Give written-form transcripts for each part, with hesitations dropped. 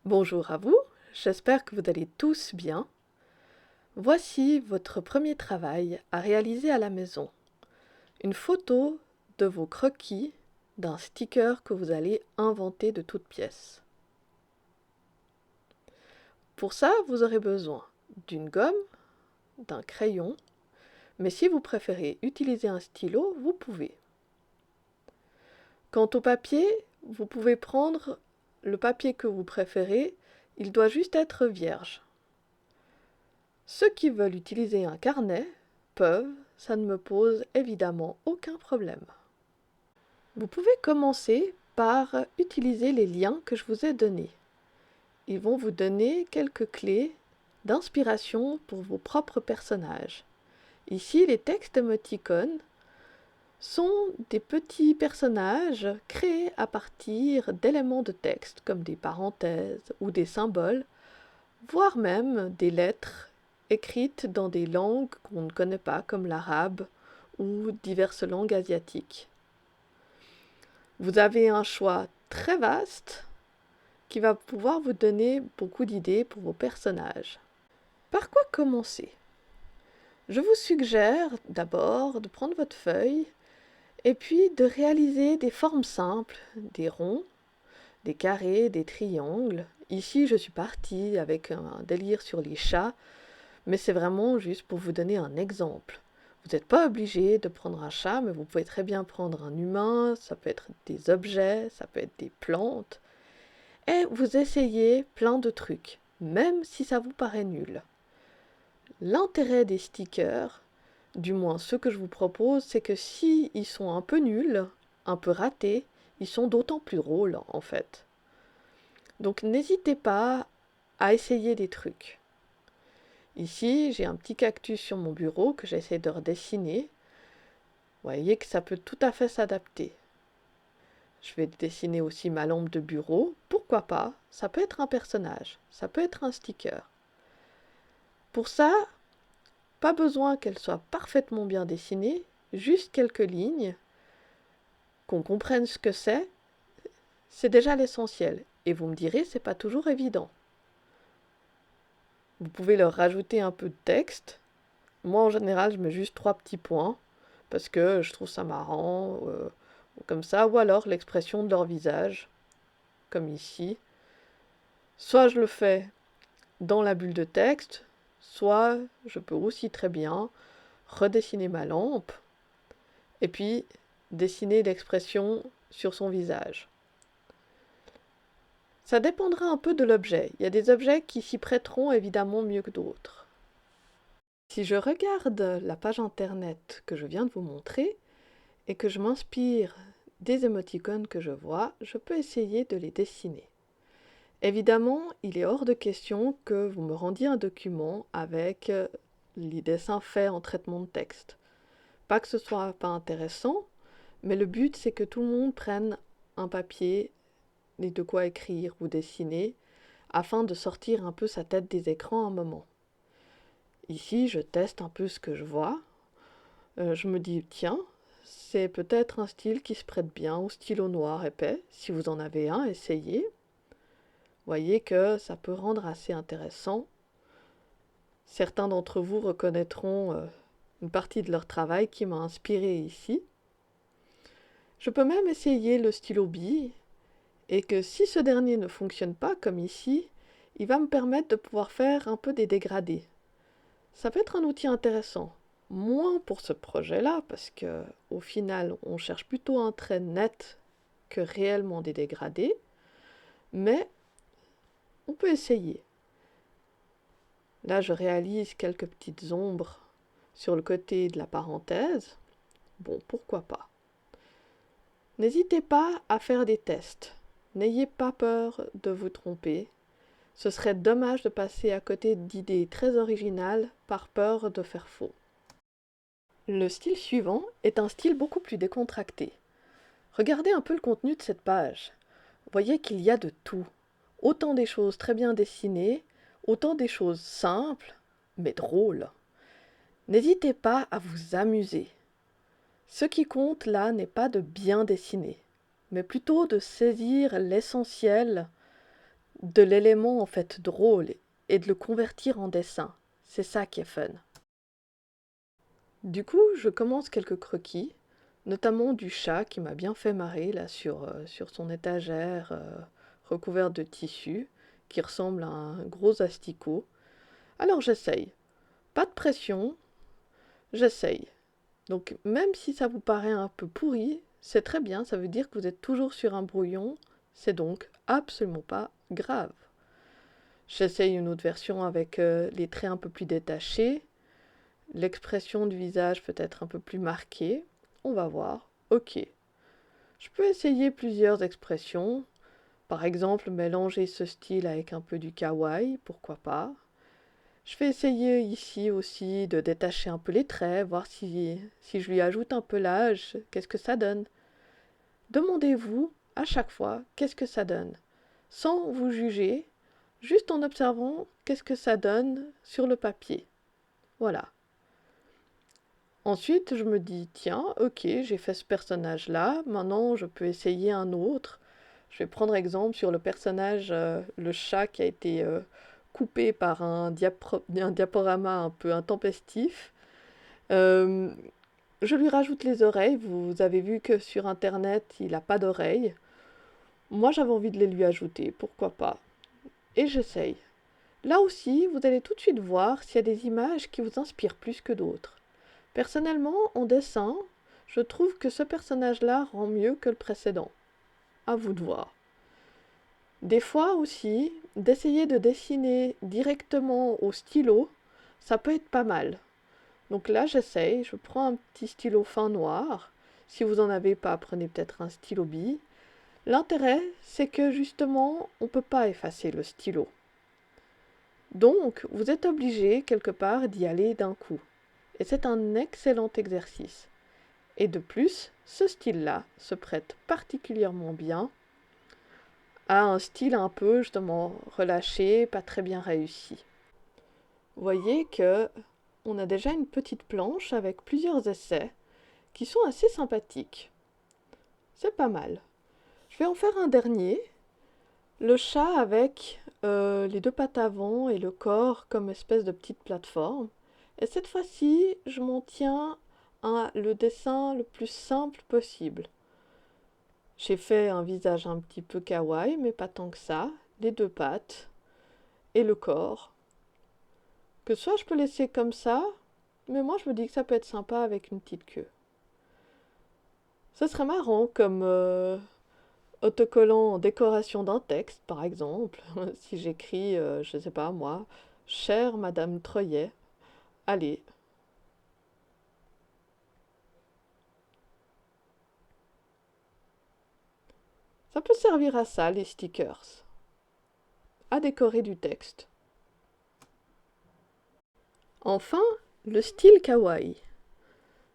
Bonjour à vous, j'espère que vous allez tous bien. Voici votre premier travail à réaliser à la maison. Une photo de vos croquis d'un sticker que vous allez inventer de toutes pièces. Pour ça, vous aurez besoin d'une gomme, d'un crayon, mais si vous préférez utiliser un stylo, vous pouvez. Quant au papier, vous pouvez prendre le papier que vous préférez, il doit juste être vierge. Ceux qui veulent utiliser un carnet peuvent, ça ne me pose évidemment aucun problème. Vous pouvez commencer par utiliser les liens que je vous ai donnés. Ils vont vous donner quelques clés d'inspiration pour vos propres personnages. Ici, les textes émoticônes sont des petits personnages créés à partir d'éléments de texte comme des parenthèses ou des symboles, voire même des lettres écrites dans des langues qu'on ne connaît pas comme l'arabe ou diverses langues asiatiques. Vous avez un choix très vaste qui va pouvoir vous donner beaucoup d'idées pour vos personnages. Par quoi commencer? Je vous suggère d'abord de prendre votre feuille et puis de réaliser des formes simples, des ronds, des carrés, des triangles. Ici, je suis partie avec un délire sur les chats, mais c'est vraiment juste pour vous donner un exemple. Vous n'êtes pas obligé de prendre un chat, mais vous pouvez très bien prendre un humain, ça peut être des objets, ça peut être des plantes. Et vous essayez plein de trucs, même si ça vous paraît nul. L'intérêt des stickers, du moins ceux que je vous propose, c'est que si ils sont un peu nuls, un peu ratés, ils sont d'autant plus drôles en fait. Donc n'hésitez pas à essayer des trucs. Ici, j'ai un petit cactus sur mon bureau que j'essaie de redessiner. Vous voyez que ça peut tout à fait s'adapter. Je vais dessiner aussi ma lampe de bureau. Pourquoi pas? Ça peut être un personnage, ça peut être un sticker. Pour ça, pas besoin qu'elle soit parfaitement bien dessinée, juste quelques lignes, qu'on comprenne ce que c'est déjà l'essentiel. Et vous me direz, c'est pas toujours évident. Vous pouvez leur rajouter un peu de texte. Moi, en général, je mets juste 3 petits points parce que je trouve ça marrant, comme ça, ou alors l'expression de leur visage, comme ici. Soit je le fais dans la bulle de texte, soit je peux aussi très bien redessiner ma lampe et puis dessiner l'expression sur son visage. Ça dépendra un peu de l'objet. Il y a des objets qui s'y prêteront évidemment mieux que d'autres. Si je regarde la page internet que je viens de vous montrer et que je m'inspire des émoticônes que je vois, je peux essayer de les dessiner. Évidemment, il est hors de question que vous me rendiez un document avec les dessins faits en traitement de texte. Pas que ce soit pas intéressant, mais le but c'est que tout le monde prenne un papier et de quoi écrire ou dessiner afin de sortir un peu sa tête des écrans un moment. Ici, je teste un peu ce que je vois. Je me dis, tiens, c'est peut-être un style qui se prête bien au stylo noir épais. Si vous en avez un, essayez. Voyez que ça peut rendre assez intéressant. Certains d'entre vous reconnaîtront une partie de leur travail qui m'a inspiré ici. Je peux même essayer le stylo bille et que si ce dernier ne fonctionne pas comme ici, il va me permettre de pouvoir faire un peu des dégradés. Ça peut être un outil intéressant. Moins pour ce projet-là, parce que au final, on cherche plutôt un trait net que réellement des dégradés, mais on peut essayer. Là, je réalise quelques petites ombres sur le côté de la parenthèse. Bon, pourquoi pas. N'hésitez pas à faire des tests. N'ayez pas peur de vous tromper. Ce serait dommage de passer à côté d'idées très originales par peur de faire faux. Le style suivant est un style beaucoup plus décontracté. Regardez un peu le contenu de cette page. Voyez qu'il y a de tout. Autant des choses très bien dessinées, autant des choses simples, mais drôles. N'hésitez pas à vous amuser. Ce qui compte là n'est pas de bien dessiner, mais plutôt de saisir l'essentiel de l'élément en fait drôle et de le convertir en dessin. C'est ça qui est fun. Du coup, je commence quelques croquis, notamment du chat qui m'a bien fait marrer là sur son étagère recouverte de tissu qui ressemble à un gros asticot. Alors j'essaye. Pas de pression, j'essaye. Donc même si ça vous paraît un peu pourri, c'est très bien, ça veut dire que vous êtes toujours sur un brouillon, c'est donc absolument pas grave. J'essaye une autre version avec les traits un peu plus détachés, l'expression du visage peut être un peu plus marquée, on va voir, ok. Je peux essayer plusieurs expressions, par exemple mélanger ce style avec un peu du kawaii, pourquoi pas. Je vais essayer ici aussi de détacher un peu les traits, voir si je lui ajoute un peu l'âge, qu'est-ce que ça donne. Demandez-vous à chaque fois qu'est-ce que ça donne, sans vous juger, juste en observant qu'est-ce que ça donne sur le papier. Voilà. Ensuite, je me dis, tiens, ok, j'ai fait ce personnage-là, maintenant je peux essayer un autre. Je vais prendre exemple sur le personnage, le chat qui a été coupé par un diaporama un peu intempestif. Euh, je lui rajoute les oreilles. Vous avez vu que sur Internet, il n'a pas d'oreilles. Moi, j'avais envie de les lui ajouter, pourquoi pas. Et j'essaye. Là aussi, vous allez tout de suite voir s'il y a des images qui vous inspirent plus que d'autres. Personnellement, en dessin, je trouve que ce personnage-là rend mieux que le précédent. À vous de voir. Des fois aussi, d'essayer de dessiner directement au stylo, ça peut être pas mal. Donc là, j'essaye, je prends un petit stylo fin noir. Si vous n'en avez pas, prenez peut-être un stylo bille. L'intérêt, c'est que justement, on ne peut pas effacer le stylo. Donc, vous êtes obligé quelque part d'y aller d'un coup. Et c'est un excellent exercice. Et de plus, ce style-là se prête particulièrement bien à un style un peu justement relâché, pas très bien réussi. Vous voyez que on a déjà une petite planche avec plusieurs essais qui sont assez sympathiques. C'est pas mal. Je vais en faire un dernier. Le chat avec les deux pattes avant et le corps comme espèce de petite plateforme. Et cette fois-ci, je m'en tiens à le dessin le plus simple possible. J'ai fait un visage un petit peu kawaii, mais pas tant que ça. Les deux pattes et le corps. Que soit je peux laisser comme ça, mais moi je me dis que ça peut être sympa avec une petite queue. Ce serait marrant comme autocollant en décoration d'un texte, par exemple. Si j'écris, je sais pas moi, chère Madame Troyet, allez. Ça peut servir à ça, les stickers. À décorer du texte. Enfin, le style kawaii.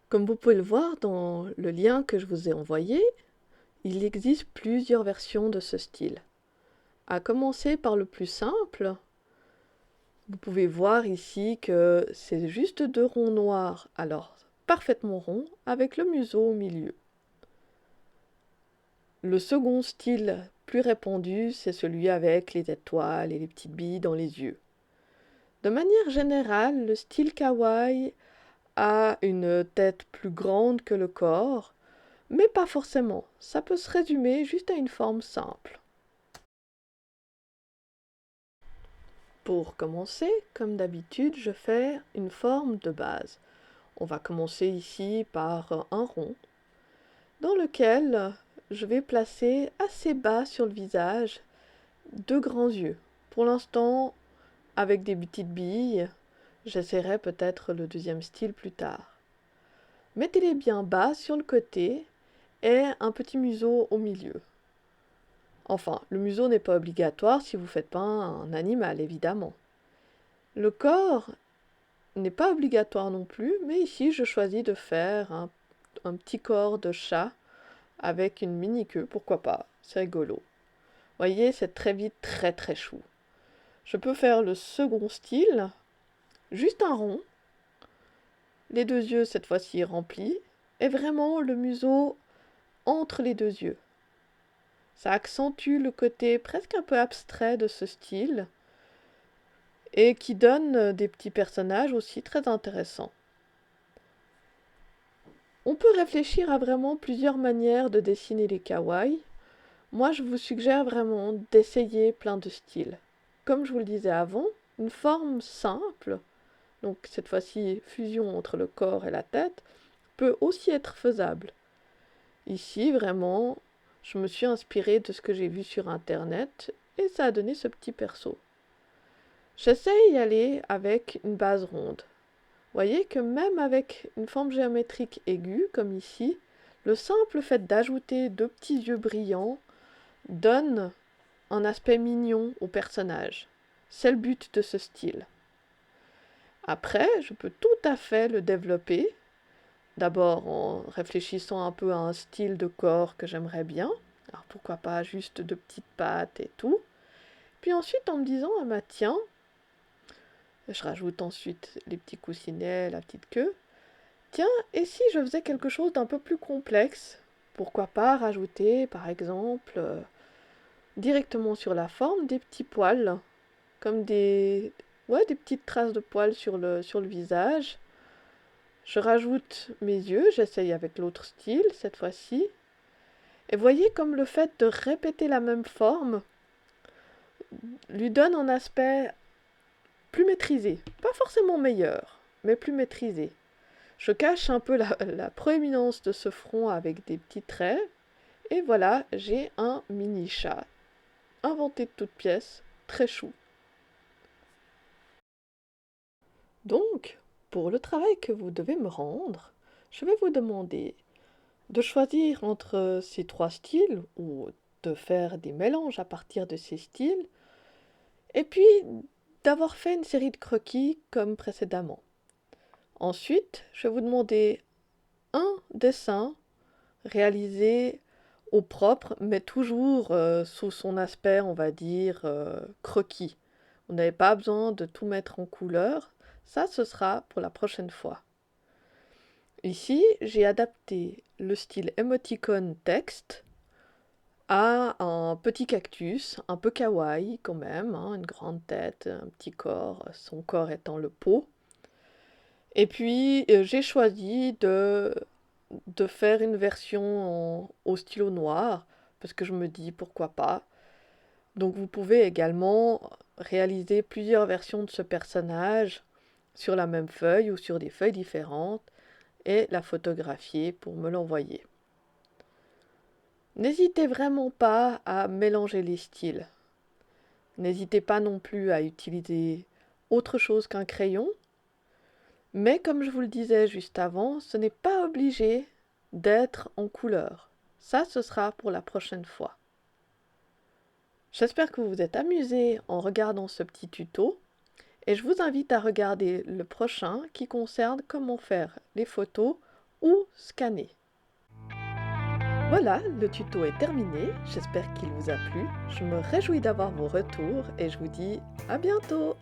Comme vous pouvez le voir dans le lien que je vous ai envoyé, il existe plusieurs versions de ce style. À commencer par le plus simple, vous pouvez voir ici que c'est juste deux ronds noirs, alors parfaitement ronds, avec le museau au milieu. Le second style plus répandu, c'est celui avec les étoiles et les petites billes dans les yeux. De manière générale, le style kawaii a une tête plus grande que le corps, mais pas forcément. Ça peut se résumer juste à une forme simple. Pour commencer, comme d'habitude, je fais une forme de base. On va commencer ici par un rond, dans lequel je vais placer assez bas sur le visage deux grands yeux. Pour l'instant, avec des petites billes, j'essaierai peut-être le deuxième style plus tard. Mettez-les bien bas sur le côté et un petit museau au milieu. Enfin, le museau n'est pas obligatoire si vous ne faites pas un animal, évidemment. Le corps n'est pas obligatoire non plus, mais ici je choisis de faire un petit corps de chat avec une mini queue, pourquoi pas, c'est rigolo. Voyez, c'est très vite très très chou. Je peux faire le second style, juste un rond, les deux yeux cette fois-ci remplis, et vraiment le museau entre les deux yeux. Ça accentue le côté presque un peu abstrait de ce style et qui donne des petits personnages aussi très intéressants. On peut réfléchir à vraiment plusieurs manières de dessiner les kawaii. Moi, je vous suggère vraiment d'essayer plein de styles. Comme je vous le disais avant, une forme simple, donc cette fois-ci fusion entre le corps et la tête, peut aussi être faisable. Ici, vraiment, je me suis inspirée de ce que j'ai vu sur internet et ça a donné ce petit perso. J'essaye d'y aller avec une base ronde. Voyez que même avec une forme géométrique aiguë, comme ici, le simple fait d'ajouter deux petits yeux brillants donne un aspect mignon au personnage. C'est le but de ce style. Après, je peux tout à fait le développer, d'abord en réfléchissant un peu à un style de corps que j'aimerais bien, alors pourquoi pas juste de petites pattes et tout, puis ensuite en me disant, ah bah tiens, je rajoute ensuite les petits coussinets, la petite queue, tiens, et si je faisais quelque chose d'un peu plus complexe, pourquoi pas rajouter par exemple directement sur la forme des petits poils, comme des petites traces de poils sur le visage. Je rajoute mes yeux, j'essaye avec l'autre style cette fois-ci. Et voyez comme le fait de répéter la même forme lui donne un aspect plus maîtrisé. Pas forcément meilleur, mais plus maîtrisé. Je cache un peu la proéminence de ce front avec des petits traits. Et voilà, j'ai un mini chat inventé de toutes pièces, très chou. Donc, pour le travail que vous devez me rendre, je vais vous demander de choisir entre ces trois styles ou de faire des mélanges à partir de ces styles et puis d'avoir fait une série de croquis comme précédemment. Ensuite, je vais vous demander un dessin réalisé au propre, mais toujours sous son aspect, on va dire, croquis. Vous n'avez pas besoin de tout mettre en couleur, ça ce sera pour la prochaine fois. Ici, j'ai adapté le style emoticon texte à un petit cactus, un peu kawaii quand même, hein, une grande tête, un petit corps, son corps étant le pot. Et puis, j'ai choisi de faire une version au stylo noir, parce que je me dis pourquoi pas. Donc vous pouvez également réaliser plusieurs versions de ce personnage sur la même feuille ou sur des feuilles différentes et la photographier pour me l'envoyer. N'hésitez vraiment pas à mélanger les styles. N'hésitez pas non plus à utiliser autre chose qu'un crayon. Mais comme je vous le disais juste avant, ce n'est pas obligé d'être en couleur. Ça, ce sera pour la prochaine fois. J'espère que vous vous êtes amusés en regardant ce petit tuto et je vous invite à regarder le prochain qui concerne comment faire les photos ou scanner. Voilà, le tuto est terminé, j'espère qu'il vous a plu. Je me réjouis d'avoir vos retours et je vous dis à bientôt!